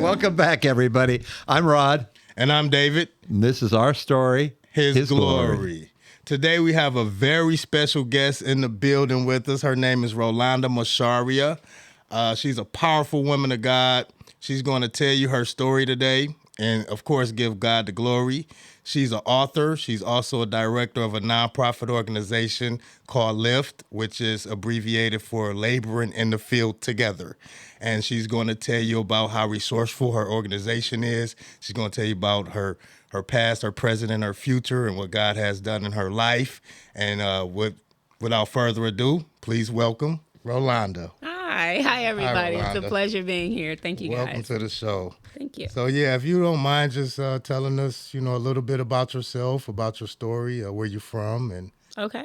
Welcome back, everybody. I'm Rod. And I'm David. And this is our story, His glory. Today we have a very special guest in the building with us. Her name is Rolanda Macharia. She's a powerful woman of God. She's going to tell you her story today and, of course, give God the glory. She's an author. She's also a director of a nonprofit organization called Lift, which is abbreviated for Laboring in the Field Together. And she's going to tell you about how resourceful her organization is. She's going to tell you about her past, her present, and her future, and what God has done in her life. And without further ado, please welcome Rolanda. Hi, everybody. Hi, it's a pleasure being here. Thank you, guys. Welcome to the show. Thank you. So, if you don't mind just telling us, a little bit about yourself, about your story, where you're from, and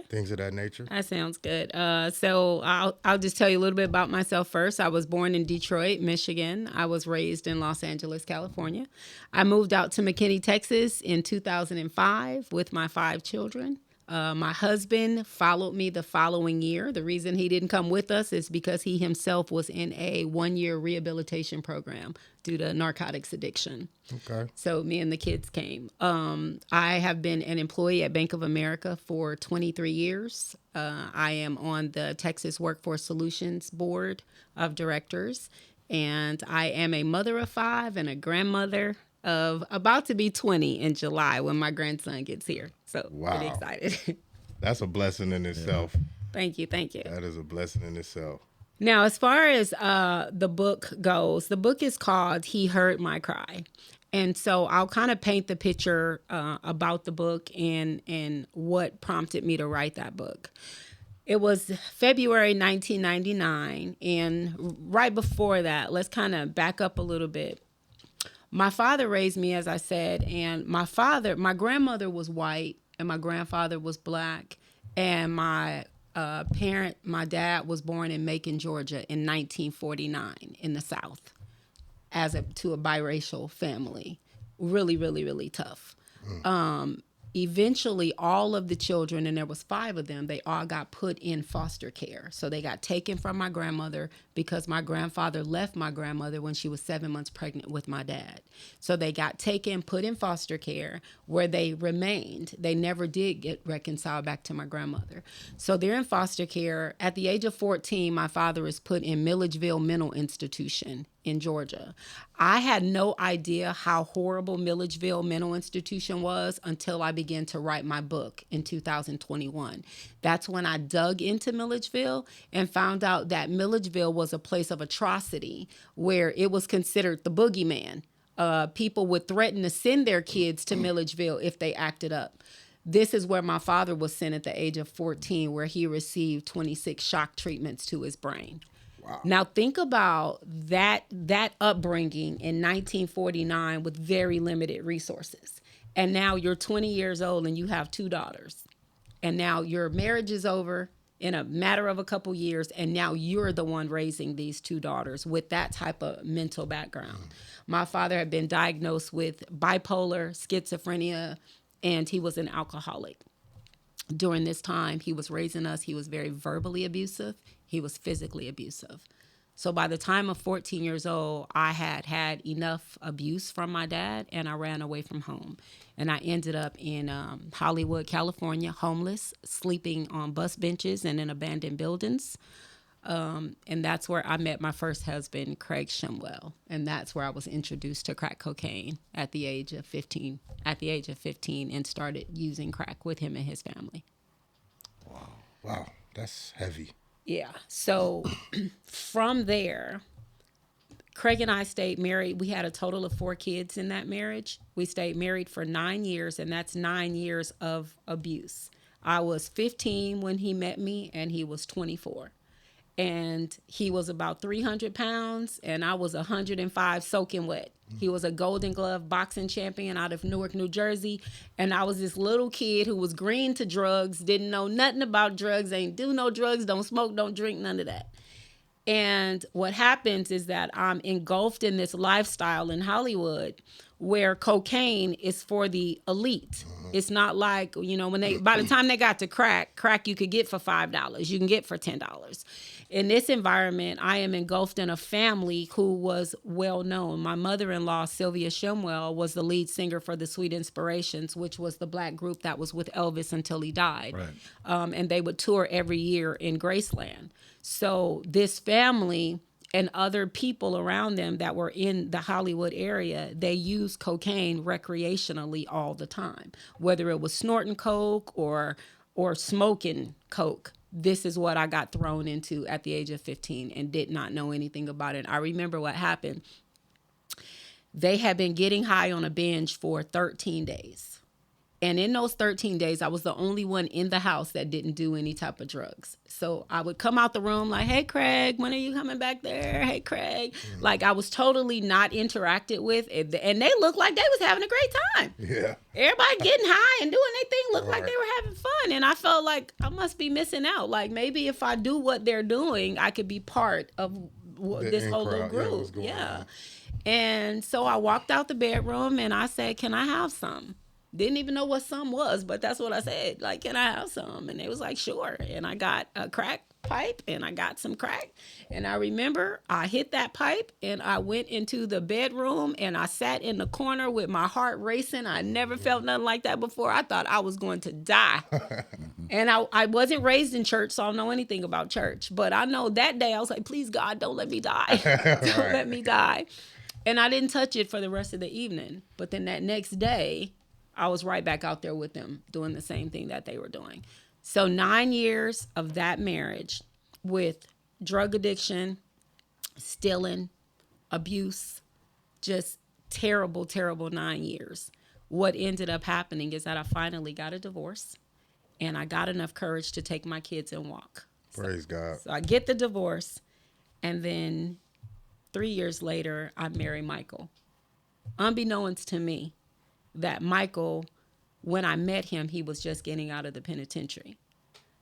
things of that nature. That sounds good. So I'll just tell you a little bit about myself first. I was born in Detroit, Michigan. I was raised in Los Angeles, California. I moved out to McKinney, Texas in 2005 with my 5 children. My husband followed me the following year. The reason he didn't come with us is because he himself was in a 1-year rehabilitation program due to narcotics addiction. Okay. So me and the kids came. I have been an employee at Bank of America for 23 years. I am on the Texas Workforce Solutions Board of Directors, and I am a mother of 5 and a grandmother of about to be 20 in July when my grandson gets here. So pretty excited. That's a blessing in itself. Thank you. That is a blessing in itself. Now, as far as the book goes, the book is called He Heard My Cry. And so I'll kind of paint the picture about the book and what prompted me to write that book. It was February 1999. And right before that, let's kind of back up a little bit. My father raised me, as I said, and my grandmother was white and my grandfather was black, and my dad was born in Macon, Georgia in 1949 in the South to a biracial family. Really, really, really tough. Eventually, all of the children, and there was 5 of them, they all got put in foster care. So they got taken from my grandmother because my grandfather left my grandmother when she was 7 months pregnant with my dad. So they got taken, put in foster care, where they remained. They never did get reconciled back to my grandmother. So they're in foster care. At the age of 14, my father is put in Milledgeville Mental Institution in Georgia. I had no idea how horrible Milledgeville Mental Institution was until I began to write my book in 2021. That's when I dug into Milledgeville and found out that Milledgeville was a place of atrocity where it was considered the boogeyman. People would threaten to send their kids to Milledgeville if they acted up. This is where my father was sent at the age of 14, where he received 26 shock treatments to his brain. Wow. Now think about that upbringing in 1949 with very limited resources. And now you're 20 years old and you have 2 daughters. And now your marriage is over in a matter of a couple years, and now you're the one raising these 2 daughters with that type of mental background. My father had been diagnosed with bipolar, schizophrenia, and he was an alcoholic. During this time, he was raising us. He was very verbally abusive. He was physically abusive. So by the time of 14 years old, I had enough abuse from my dad, and I ran away from home. And I ended up in Hollywood, California, homeless, sleeping on bus benches and in abandoned buildings. And that's where I met my first husband, Craig Shimwell. And that's where I was introduced to crack cocaine at the age of 15. And started using crack with him and his family. Wow. That's heavy. Yeah. So from there, Craig and I stayed married. We had a total of 4 kids in that marriage. We stayed married for 9 years, and that's 9 years of abuse. I was 15 when he met me, and he was 24. And he was about 300 pounds, and I was 105 soaking wet. He was a Golden Glove boxing champion out of Newark, New Jersey. And I was this little kid who was green to drugs, didn't know nothing about drugs, ain't do no drugs, don't smoke, don't drink, none of that. And what happens is that I'm engulfed in this lifestyle in Hollywood where cocaine is for the elite. It's not like, by the time they got to crack you could get for $5, you can get for $10. In this environment, I am engulfed in a family who was well known. My mother-in-law, Sylvia Shimwell, was the lead singer for the Sweet Inspirations, which was the black group that was with Elvis until he died. Right. And they would tour every year in Graceland. So this family and other people around them that were in the Hollywood area, they used cocaine recreationally all the time, whether it was snorting coke or smoking coke. This is what I got thrown into at the age of 15 and did not know anything about it. I remember what happened. They had been getting high on a binge for 13 days. And in those 13 days, I was the only one in the house that didn't do any type of drugs. So I would come out the room like, hey, Craig, when are you coming back there? Hey, Craig. Like, I was totally not interacted with. And they looked like they was having a great time. Yeah. Everybody getting high and doing their thing looked like they were having fun. And I felt like I must be missing out. Like, maybe if I do what they're doing, I could be part of this whole little group. Yeah. And so I walked out the bedroom and I said, can I have some? Didn't even know what some was, but that's what I said. Like, can I have some? And they was like, sure. And I got a crack pipe and I got some crack. And I remember I hit that pipe and I went into the bedroom and I sat in the corner with my heart racing. I never felt nothing like that before. I thought I was going to die. And I wasn't raised in church, so I don't know anything about church. But I know that day I was like, please, God, don't let me die. Don't let me die. And I didn't touch it for the rest of the evening. But then that next day, I was right back out there with them doing the same thing that they were doing. So 9 years of that marriage with drug addiction, stealing, abuse, just terrible, terrible 9 years. What ended up happening is that I finally got a divorce and I got enough courage to take my kids and walk. Praise God. So I get the divorce and then 3 years later, I marry Michael. Unbeknownst to me, that Michael, when I met him, he was just getting out of the penitentiary.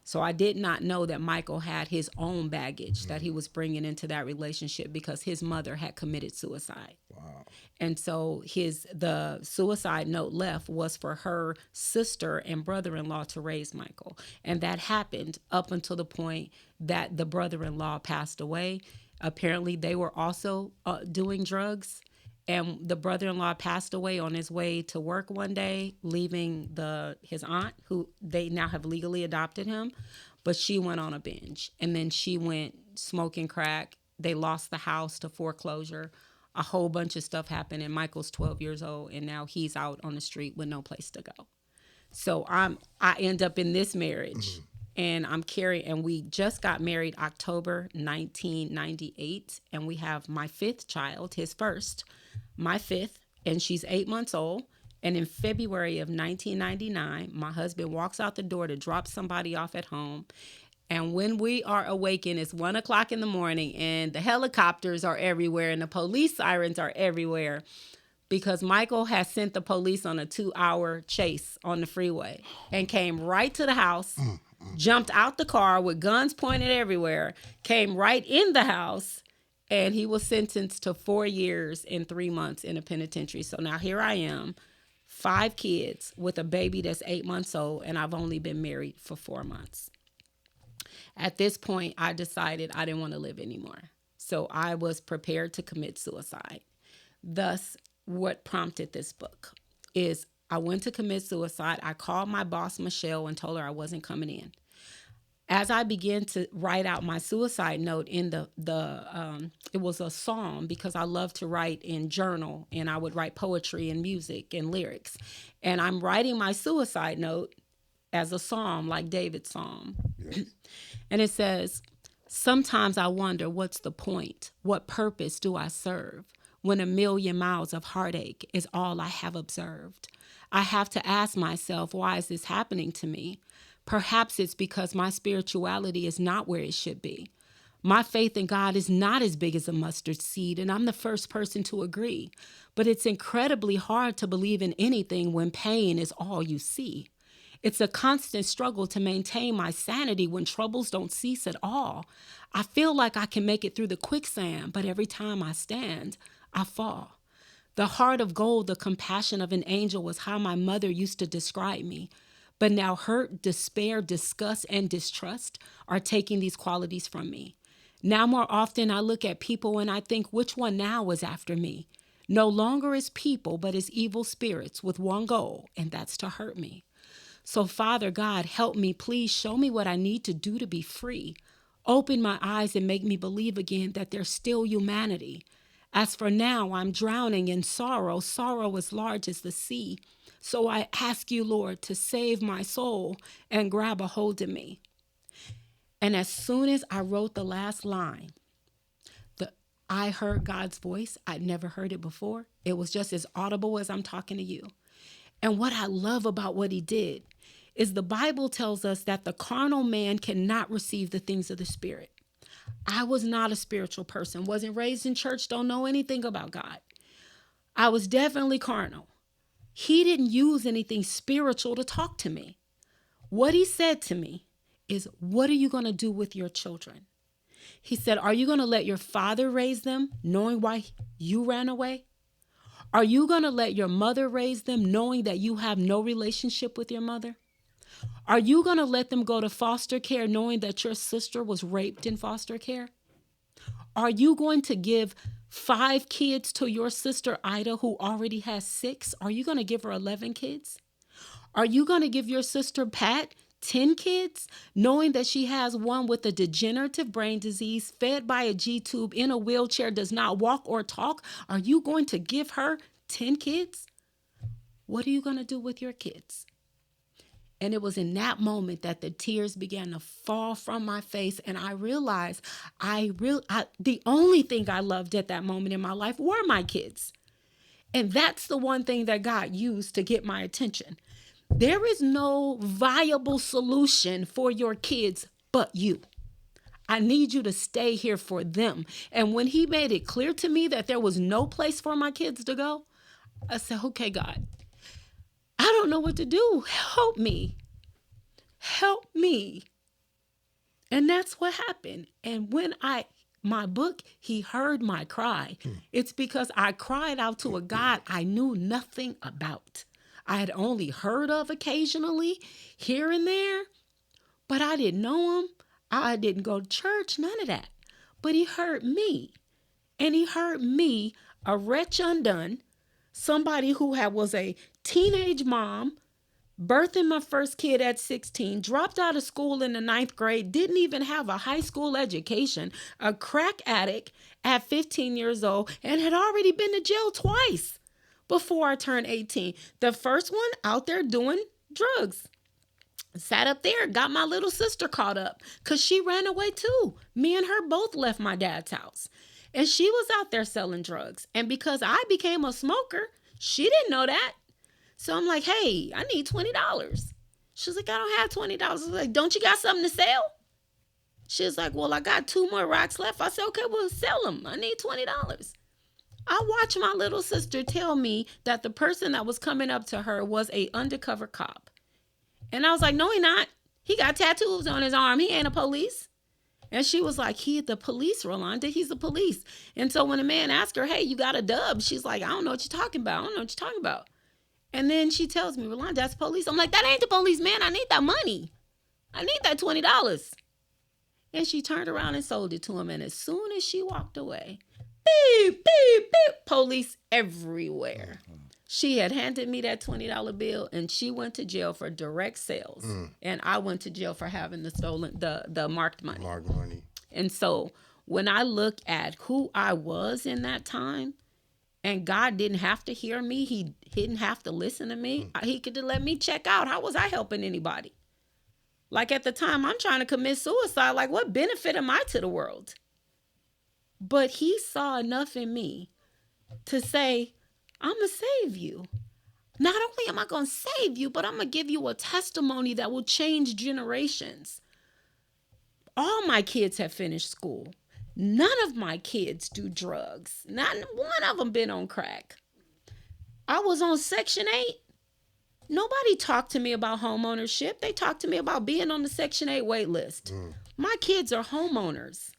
So I did not know that Michael had his own baggage that he was bringing into that relationship because his mother had committed suicide. Wow. And so the suicide note left was for her sister and brother-in-law to raise Michael. And that happened up until the point that the brother-in-law passed away. Apparently, they were also doing drugs. And the brother-in-law passed away on his way to work one day, leaving his aunt, who they now have legally adopted him, but she went on a binge. And then she went smoking crack. They lost the house to foreclosure. A whole bunch of stuff happened, and Michael's 12 years old, and now he's out on the street with no place to go. So I end up in this marriage, and and we just got married October 1998, and we have my fifth child, his first, my fifth, and she's 8 months old. And in February of 1999, my husband walks out the door to drop somebody off at home. And when we are awakened, it's 1 o'clock in the morning, and the helicopters are everywhere, and the police sirens are everywhere, because Michael has sent the police on a 2-hour chase on the freeway and came right to the house, jumped out the car with guns pointed everywhere, came right in the house, and he was sentenced to 4 years and 3 months in a penitentiary. So now here I am, 5 kids with a baby that's 8 months old, and I've only been married for 4 months. At this point, I decided I didn't want to live anymore. So I was prepared to commit suicide. Thus, what prompted this book is I went to commit suicide. I called my boss, Michelle, and told her I wasn't coming in. As I began to write out my suicide note in it was a psalm, because I love to write in journal, and I would write poetry and music and lyrics. And I'm writing my suicide note as a psalm, like David's psalm. Yes. And it says, sometimes I wonder, what's the point? What purpose do I serve when 1,000,000 miles of heartache is all I have observed? I have to ask myself, why is this happening to me? Perhaps it's because my spirituality is not where it should be. My faith in God is not as big as a mustard seed, and I'm the first person to agree. But it's incredibly hard to believe in anything when pain is all you see. It's a constant struggle to maintain my sanity when troubles don't cease at all. I feel like I can make it through the quicksand, but every time I stand, I fall. The heart of gold, the compassion of an angel was how my mother used to describe me. But now hurt, despair, disgust, and distrust are taking these qualities from me. Now more often I look at people and I think, which one now is after me? No longer is people, but is evil spirits with one goal, and that's to hurt me. So Father God, help me, please show me what I need to do to be free. Open my eyes and make me believe again that there's still humanity. As for now, I'm drowning in sorrow, sorrow as large as the sea. So I ask you, Lord, to save my soul and grab a hold of me. And as soon as I wrote the last line, I heard God's voice. I'd never heard it before. It was just as audible as I'm talking to you. And what I love about what he did is the Bible tells us that the carnal man cannot receive the things of the Spirit. I was not a spiritual person, wasn't raised in church, don't know anything about God. I was definitely carnal. He didn't use anything spiritual to talk to me. What he said to me is, what are you going to do with your children? He said, are you going to let your father raise them knowing why you ran away? Are you going to let your mother raise them knowing that you have no relationship with your mother? Are you going to let them go to foster care knowing that your sister was raped in foster care? Are you going to give 5 kids to your sister Ida, who already has 6? Are you going to give her 11 kids? Are you going to give your sister Pat 10 kids, knowing that she has one with a degenerative brain disease, fed by a G-tube, in a wheelchair, does not walk or talk? Are you going to give her 10 kids? What are you going to do with your kids? And it was in that moment that the tears began to fall from my face. And I realized the only thing I loved at that moment in my life were my kids. And that's the one thing that God used to get my attention. There is no viable solution for your kids but you. I need you to stay here for them. And when he made it clear to me that there was no place for my kids to go, I said, okay, God, I don't know what to do. Help me. Help me. And that's what happened. And when my book, he heard my cry. It's because I cried out to a God I knew nothing about. I had only heard of occasionally, here and there, but I didn't know him. I didn't go to church, none of that. But he heard me, and he heard me, a wretch undone, somebody who was a teenage mom, birthing my first kid at 16, dropped out of school in the 9th grade, didn't even have a high school education, a crack addict at 15 years old, and had already been to jail twice before I turned 18. The first one out there doing drugs. Sat up there, got my little sister caught up because she ran away too. Me and her both left my dad's house. And she was out there selling drugs. And because I became a smoker, she didn't know that. So I'm like, hey, I need $20. She's like, I don't have $20. I was like, don't you got something to sell? She was like, well, I got 2 more rocks left. I said, okay, well, sell them. I need $20. I watched my little sister tell me that the person that was coming up to her was a undercover cop. And I was like, no, he not. He got tattoos on his arm. He ain't a police. And she was like, he the police, Rolanda. He's the police. And so when a man asked her, hey, you got a dub? She's like, I don't know what you're talking about. I don't know what you're talking about. And then she tells me, Rolanda, that's police. I'm like, that ain't the police, man. I need that money. I need that $20. And she turned around and sold it to him. And as soon as she walked away, beep, beep, beep, police everywhere. She had handed me that $20 bill, and she went to jail for direct sales. And I went to jail for having the marked money. Marked money. And so when I look at who I was in that time, and God didn't have to hear me, he didn't have to listen to me. He could have let me check out. How was I helping anybody? Like at the time, I'm trying to commit suicide. Like, what benefit am I to the world? But he saw enough in me to say, I'm going to save you. Not only am I going to save you, but I'm going to give you a testimony that will change generations. All my kids have finished school. None of my kids do drugs. Not one of them been on crack. I was on Section 8. Nobody talked to me about home ownership. They talked to me about being on the Section 8 wait list. My kids are homeowners.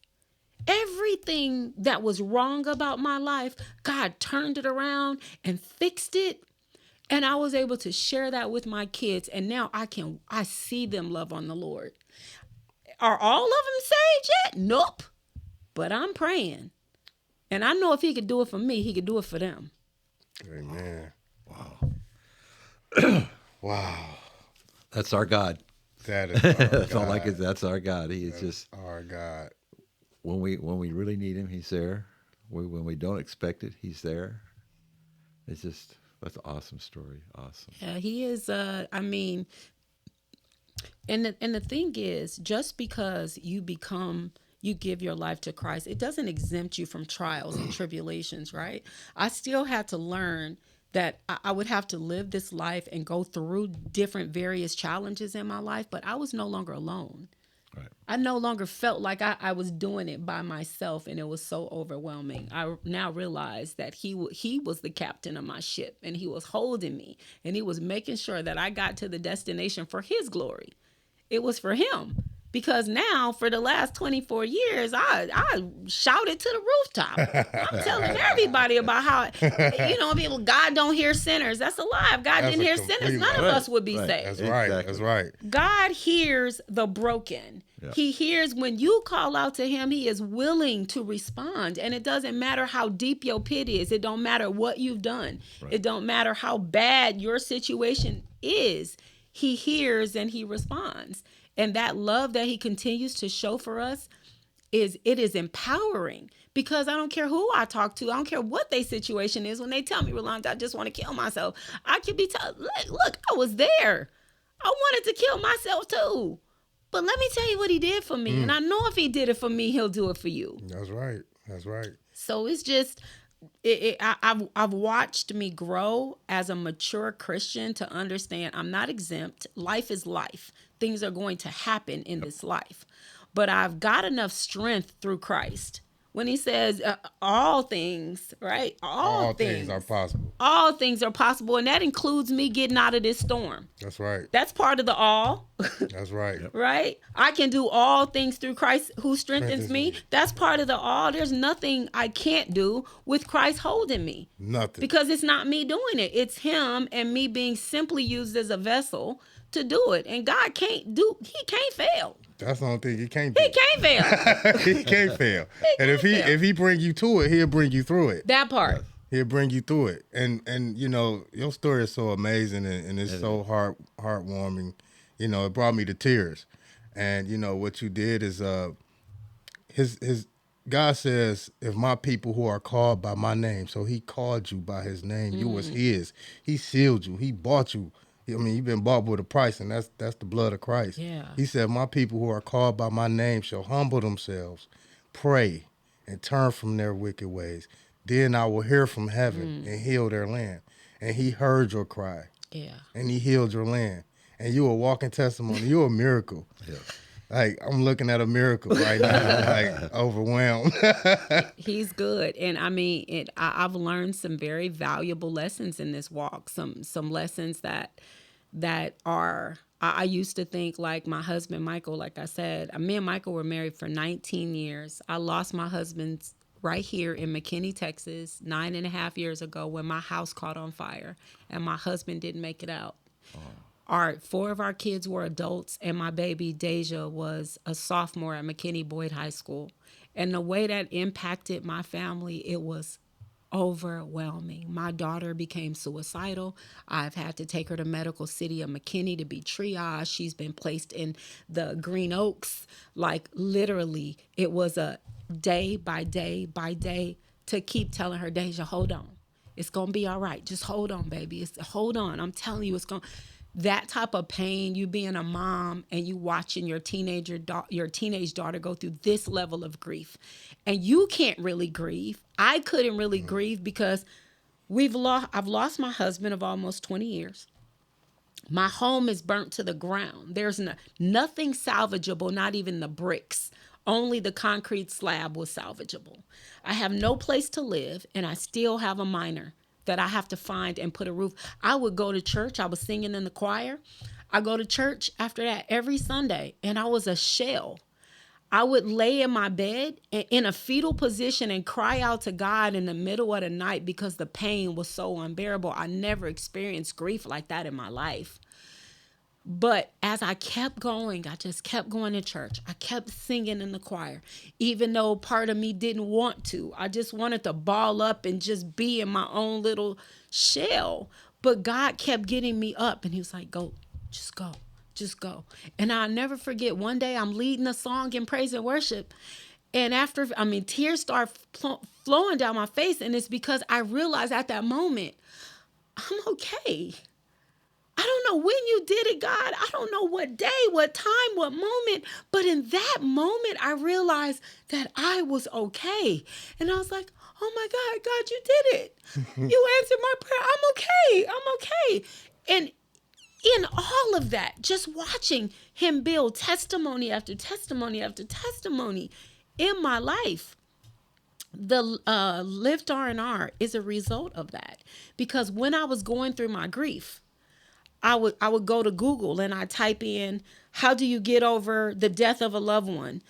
Everything that was wrong about my life, God turned it around and fixed it. And I was able to share that with my kids. And now I see them love on the Lord. Are all of them saved yet? Nope. But I'm praying. And I know if he could do it for me, he could do it for them. Amen. Wow. Wow. That's our God. That is our That's all I God. can. That's our God. He is just Our God. when we really need him, he's there. When we don't expect it, he's there. It's just that's an awesome story. Awesome. Yeah, he is. I mean, and the thing is, just because you give your life to Christ, it doesn't exempt you from trials and tribulations, right? I still had to learn that I would have to live this life and go through different various challenges in my life, but I was no longer alone. Right. I no longer felt like I was doing it by myself, and it was so overwhelming. I now realize that he was the captain of my ship, and he was holding me, and he was making sure that I got to the destination for his glory. It was for him. Because now, for the last 24 years, I shouted to the rooftop. I'm telling everybody about how, people, God don't hear sinners. That's a lie. If God That's didn't a hear complete sinners, none of lie. us would be Right. saved. That's right. Exactly. That's right. God hears the broken. Yeah. He hears when you call out to him, he is willing to respond. And it doesn't matter how deep your pit is. It don't matter what you've done. Right. It don't matter how bad your situation is. He hears and he responds. And that love that he continues to show for us is empowering, because I don't care who I talk to. I don't care what their situation is. When they tell me, Rolanda, I just want to kill myself, I could be told, look, I was there. I wanted to kill myself too. But let me tell you what he did for me. And I know if he did it for me, he'll do it for you. That's right. That's right. So it's just, I've watched me grow as a mature Christian to understand I'm not exempt. Life is life. Things are going to happen in this life. But I've got enough strength through Christ. When he says all things, right? All things are possible. All things are possible. And that includes me getting out of this storm. That's right. That's part of the all. That's right. Right? I can do all things through Christ who strengthens me. That's part of the all. There's nothing I can't do with Christ holding me. Nothing. Because it's not me doing it. It's him and me being simply used as a vessel to do it. And God he can't fail. That's the only thing he can't do. He can't fail. He can't fail. And if he bring you to it, he'll bring you through it. That part. He'll bring you through it. And your story is so amazing and it's so heartwarming. It brought me to tears. And what you did is his God says, if my people who are called by my name, so he called you by his name, you was his. He sealed you. He bought you. I mean, you've been bought with a price, and that's the blood of Christ. Yeah. He said, my people who are called by my name shall humble themselves, pray, and turn from their wicked ways. Then I will hear from heaven and heal their land. And he heard your cry. Yeah. And he healed your land. And you a walking testimony. You're a miracle. Yeah. Like, I'm looking at a miracle right now, like overwhelmed. He's good. And I mean, I've learned some very valuable lessons in this walk. Some lessons that are, I used to think, like my husband, Michael, like I said, me and Michael were married for 19 years. I lost my husband right here in McKinney, Texas, 9.5 years ago when my house caught on fire and my husband didn't make it out. Four of our kids were adults, and my baby Deja was a sophomore at McKinney Boyd High School. And the way that impacted my family, it was overwhelming. My daughter became suicidal. I've had to take her to Medical City of McKinney to be triaged. She's been placed in the Green Oaks. Like, literally, it was a day by day by day to keep telling her, Deja, hold on. It's going to be all right. Just hold on, baby. Hold on. I'm telling you, it's going to... That type of pain, you being a mom and you watching your teenage daughter go through this level of grief, and you can't really grieve. I couldn't really grieve because I've lost my husband of almost 20 years. My home is burnt to the ground. There's nothing salvageable, not even the bricks. Only the concrete slab was salvageable. I have no place to live, and I still have a minor that I have to find and put a roof. I would go to church. I was singing in the choir. I go to church after that every Sunday, and I was a shell. I would lay in my bed in a fetal position and cry out to God in the middle of the night because the pain was so unbearable. I never experienced grief like that in my life. But as I kept going, I just kept going to church. I kept singing in the choir, even though part of me didn't want to. I just wanted to ball up and just be in my own little shell. But God kept getting me up, and he was like, go, just go, just go. And I'll never forget, one day I'm leading a song in praise and worship. And tears start flowing down my face. And it's because I realized at that moment, I'm okay. I don't know when you did it, God. I don't know what day, what time, what moment. But in that moment, I realized that I was okay. And I was like, oh my God, you did it. You answered my prayer. I'm okay. I'm okay. And in all of that, just watching him build testimony after testimony after testimony in my life, the Lift R&R is a result of that. Because when I was going through my grief, I would go to Google and I type in, how do you get over the death of a loved one?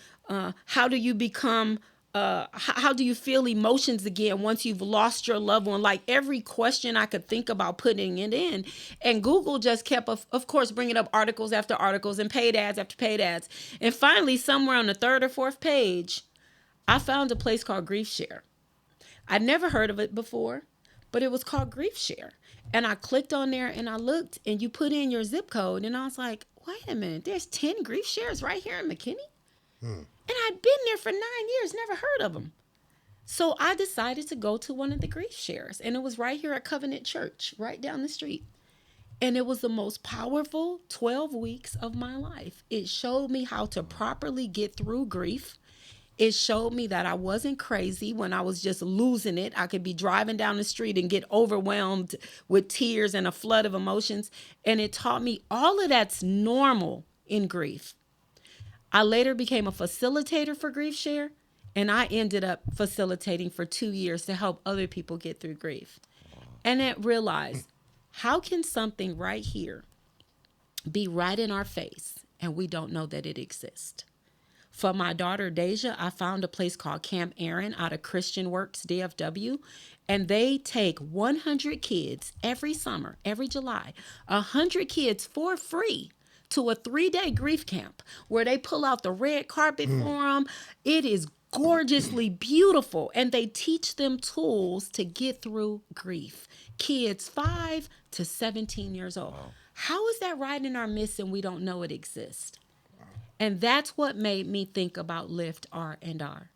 How do you become, how do you feel emotions again once you've lost your loved one? Like every question I could think about putting it in. And Google just kept, of course, bringing up articles after articles and paid ads after paid ads. And finally, somewhere on the third or fourth page, I found a place called Grief Share. I'd never heard of it before, but it was called Grief Share. And I clicked on there and I looked and you put in your zip code. And I was like, wait a minute, there's 10 grief shares right here in McKinney? And I'd been there for 9 years, never heard of them. So I decided to go to one of the grief shares. And it was right here at Covenant Church, right down the street. And it was the most powerful 12 weeks of my life. It showed me how to properly get through grief. It showed me that I wasn't crazy when I was just losing it. I could be driving down the street and get overwhelmed with tears and a flood of emotions. And it taught me all of that's normal in grief. I later became a facilitator for Grief Share, and I ended up facilitating for 2 years to help other people get through grief. And I realized, how can something right here be right in our face and we don't know that it exists? For my daughter, Deja, I found a place called Camp Aaron out of Christian Works, DFW, and they take 100 kids every summer, every July, 100 kids for free to a 3-day grief camp where they pull out the red carpet for them. It is gorgeously beautiful, and they teach them tools to get through grief. Kids 5 to 17 years old. Wow. How is that right in our midst and we don't know it exists? And that's what made me think about Lift R&R.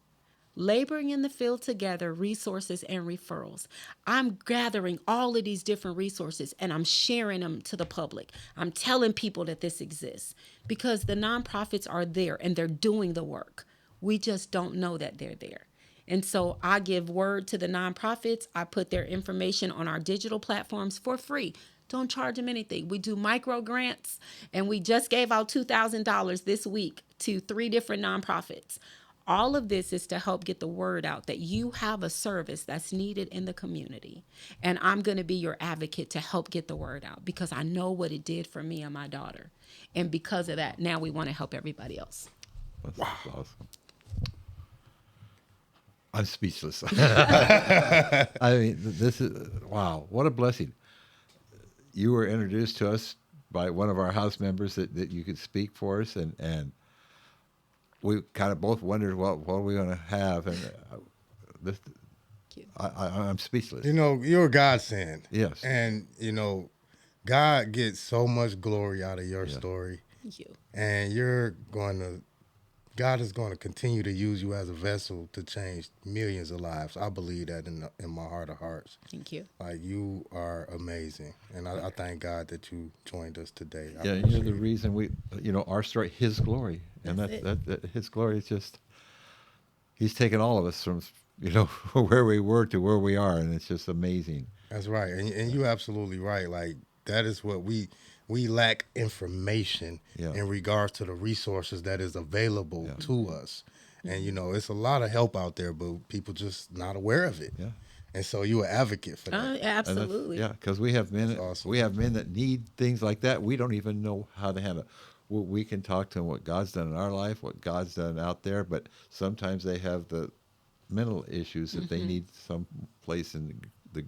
Laboring in the field together, resources and referrals. I'm gathering all of these different resources and I'm sharing them to the public. I'm telling people that this exists because the nonprofits are there and they're doing the work. We just don't know that they're there. And so I give word to the nonprofits. I put their information on our digital platforms for free. Don't charge them anything. We do micro grants, and we just gave out $2,000 this week to 3 different nonprofits. All of this is to help get the word out that you have a service that's needed in the community. And I'm going to be your advocate to help get the word out because I know what it did for me and my daughter. And because of that, now we want to help everybody else. That's awesome. I'm speechless. I mean, this is, wow, what a blessing. You were introduced to us by one of our house members that you could speak for us, and we kind of both wondered what are we going to have, and I'm speechless. You know, you're a godsend. Yes. And, you know, God gets so much glory out of your story. Thank you. And God is going to continue to use you as a vessel to change millions of lives. I believe that in my heart of hearts. Thank you. Like, you are amazing. And I thank God that you joined us today. And you're the reason our story, His glory. And that His glory is just, He's taken all of us from, where we were to where we are. And it's just amazing. That's right. And you're absolutely right. Like, that is what we lack information in regards to the resources that is available to us. And, it's a lot of help out there, but people just not aware of it. Yeah. And so you're an advocate for that. Absolutely. Because we have men, awesome. we have men that need things like that. We don't even know how to handle it. we can talk to them what God's done in our life, what God's done out there, but sometimes they have the mental issues that they need some place in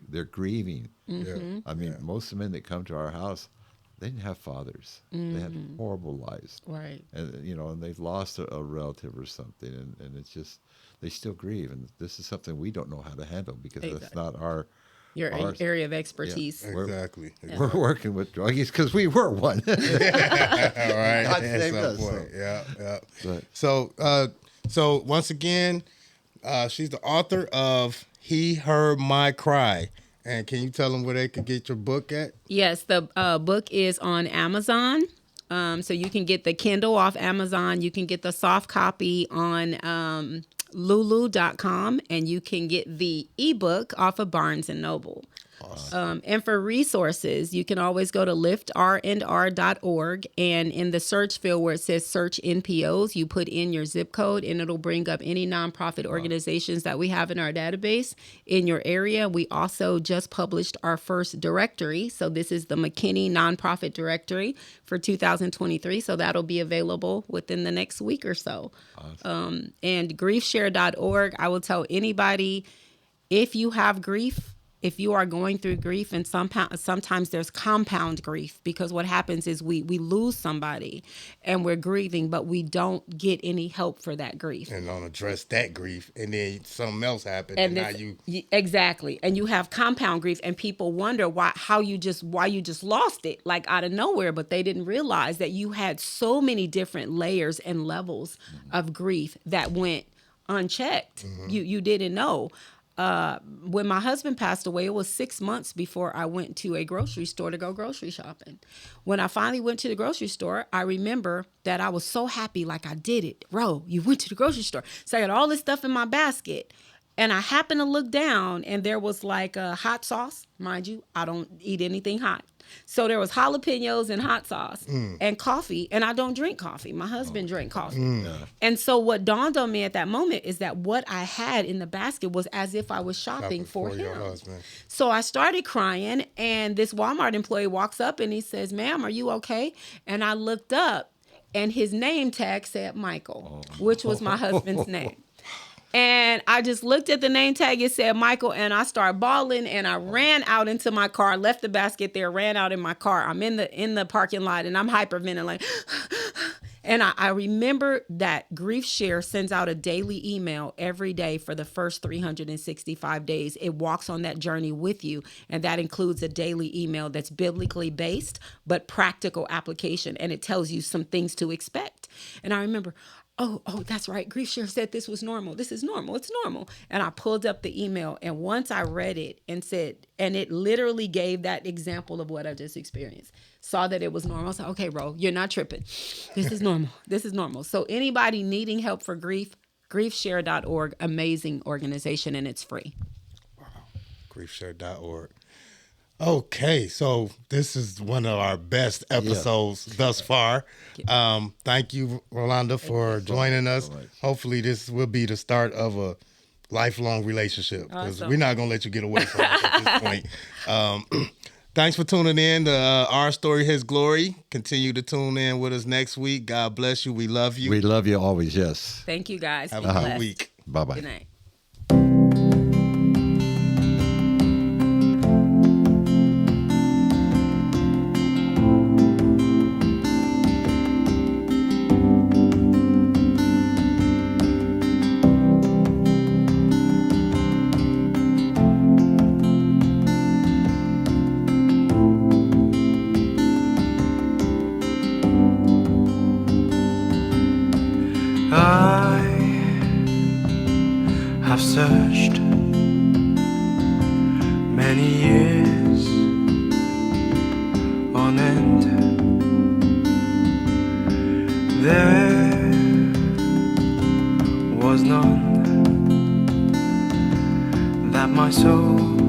they're grieving. Yeah. I mean, most of the men that come to our house, they didn't have fathers. They had horrible lives. Right. And, you know, and they've lost a relative or something, and it's just, they still grieve. And this is something we don't know how to handle because that's not our area of expertise. Yeah. Exactly. We're working with druggies because we were one. All right. God At saved some us, point. so. Yeah. But So once again, she's the author of He Heard My Cry. And can you tell them where they could get your book at? Yes, the book is on Amazon. So you can get the Kindle off Amazon. You can get the soft copy on lulu.com, and you can get the ebook off of Barnes & Noble. Awesome. And for resources, you can always go to liftrnr.org, and in the search field where it says search NPOs, you put in your zip code and it'll bring up any nonprofit organizations that we have in our database in your area. We also just published our first directory. So this is the McKinney Nonprofit Directory for 2023. So that'll be available within the next week or so. Awesome. And griefshare.org, I will tell anybody, if you have grief, if you are going through grief, and sometimes there's compound grief, because what happens is we lose somebody and we're grieving, but we don't get any help for that grief. And don't address that grief, and then something else happened, And now this- you... exactly, and you have compound grief, and people wonder why you just lost it like out of nowhere, but they didn't realize that you had so many different layers and levels of grief that went unchecked. You didn't know. When my husband passed away, it was 6 months before I went to a grocery store to go grocery shopping. When I finally went to the grocery store, I remember that I was so happy, like I did it. Ro, you went to the grocery store. So I got all this stuff in my basket. And I happened to look down, and there was like a hot sauce. Mind you, I don't eat anything hot. So there was jalapenos and hot sauce and coffee, and I don't drink coffee. My husband drank coffee. Yeah. And so what dawned on me at that moment is that what I had in the basket was as if I was shopping for your him. husband. So I started crying, and this Walmart employee walks up and he says, "Ma'am, are you okay?" And I looked up, and his name tag said Michael, which was my husband's name. And I just looked at the name tag, it said Michael, and I started bawling, and I ran out into my car, left the basket there, ran out in my car. I'm in the parking lot, and I'm hyperventilating. And I remember that Grief Share sends out a daily email every day for the first 365 days. It walks on that journey with you, and that includes a daily email that's biblically based, but practical application, and it tells you some things to expect. And I remember, oh, that's right. Grief Share said this was normal. This is normal. It's normal. And I pulled up the email, and once I read it and said, and it literally gave that example of what I just experienced, saw that it was normal. I was like, okay, Ro, you're not tripping. This is normal. This is normal. So anybody needing help for grief, griefshare.org, amazing organization, and it's free. Wow. Griefshare.org. Okay, so this is one of our best episodes thus far. Thank you, Rolanda, for joining us. so much. Hopefully, this will be the start of a lifelong relationship, because Awesome. we're not going to let you get away from us at this point. Thanks for tuning in to Our Story, His Glory. Continue to tune in with us next week. God bless you. We love you. We love you always, yes. Thank you, guys. Have Be a good blessed. week. Bye-bye. Good night. I have searched many years on end. There was none that my soul